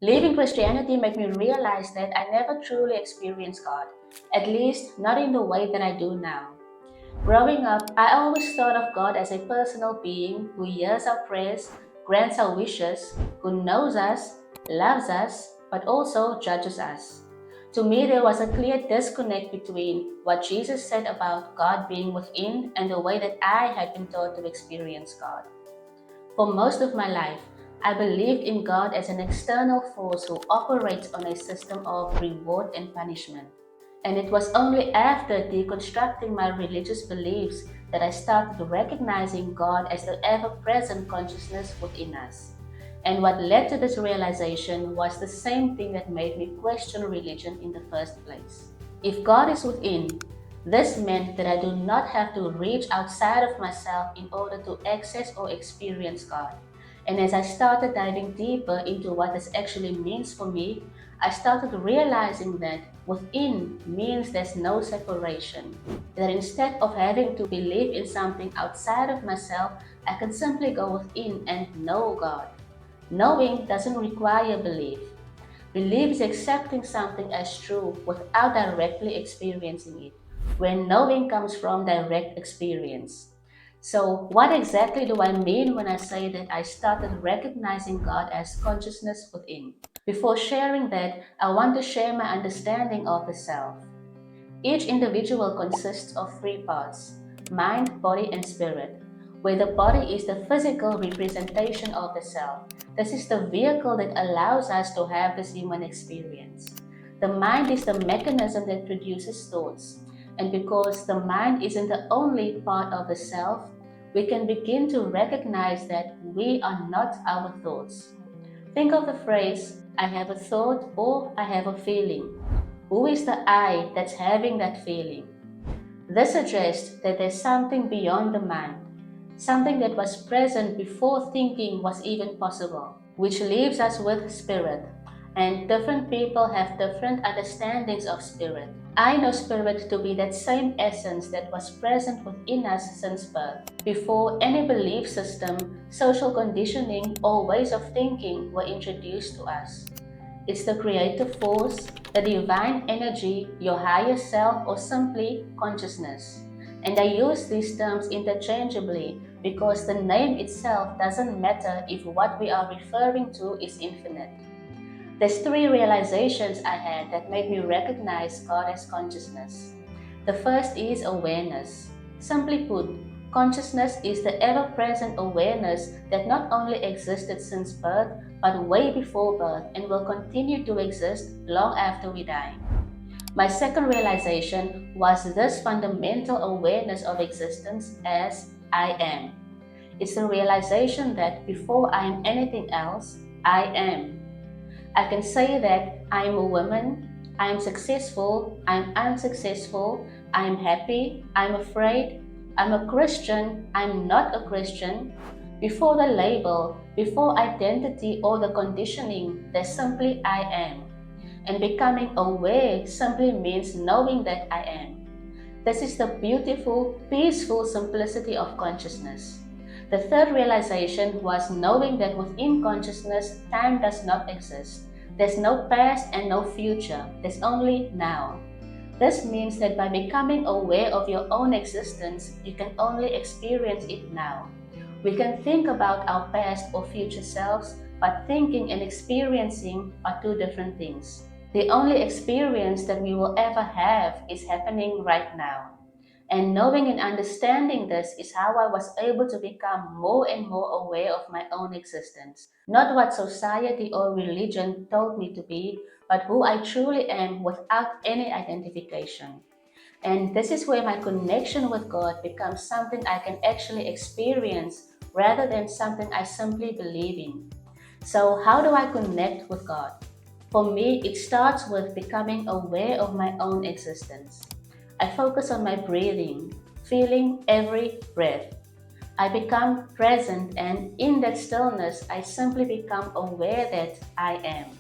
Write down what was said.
Leaving Christianity made me realize that I never truly experienced God, at least not in the way that I do now. Growing up, I always thought of God as a personal being who hears our prayers, grants our wishes, who knows us, loves us, but also judges us. To me, there was a clear disconnect between what Jesus said about God being within and the way that I had been taught to experience God. For most of my life, I believed in God as an external force who operates on a system of reward and punishment. And it was only after deconstructing my religious beliefs that I started recognizing God as the ever present consciousness within us. And what led to this realization was the same thing that made me question religion in the first place. If God is within, this meant that I do not have to reach outside of myself in order to access or experience God. And as I started diving deeper into what this actually means for me, I started realizing that within means there's no separation. That instead of having to believe in something outside of myself, I can simply go within and know God. Knowing doesn't require belief. Belief is accepting something as true without directly experiencing it, where knowing comes from direct experience. So, what exactly do I mean when I say that I started recognizing God as consciousness within? Before sharing that, I want to share my understanding of the self. Each individual consists of three parts: mind, body, and spirit, where the body is the physical representation of the self. This is the vehicle that allows us to have this human experience. The mind is the mechanism that produces thoughts, and because the mind isn't the only part of the self, we can begin to recognize that we are not our thoughts. Think of the phrase, I have a thought or I have a feeling. Who is the I that's having that feeling? This suggests that there's something beyond the mind, something that was present before thinking was even possible, which leaves us with spirit. And different people have different understandings of spirit. I know spirit to be that same essence that was present within us since birth, before any belief system, social conditioning, or ways of thinking were introduced to us. It's the creative force, the divine energy, your higher self, or simply consciousness. And I use these terms interchangeably because the name itself doesn't matter if what we are referring to is infinite. There's three realizations I had that made me recognize God as consciousness. The first is awareness. Simply put, consciousness is the ever present awareness that not only existed since birth, but way before birth and will continue to exist long after we die. My second realization was this fundamental awareness of existence as I am. It's the realization that before I am anything else, I am. I can say that I'm a woman, I'm successful, I'm unsuccessful, I'm happy, I'm afraid, I'm a Christian, I'm not a Christian. Before the label, before identity or the conditioning, there's simply I am. And becoming aware simply means knowing that I am. This is the beautiful, peaceful simplicity of consciousness. The third realization was knowing that within consciousness, time does not exist. There's no past and no future, there's only now. This means that by becoming aware of your own existence, you can only experience it now. We can think about our past or future selves, but thinking and experiencing are two different things. The only experience that we will ever have is happening right now. And knowing and understanding this is how I was able to become more and more aware of my own existence. Not what society or religion told me to be, but who I truly am without any identification. And this is where my connection with God becomes something I can actually experience rather than something I simply believe in. So, how do I connect with God? For me, it starts with becoming aware of my own existence. I focus on my breathing, feeling every breath. I become present, and in that stillness, I simply become aware that I am.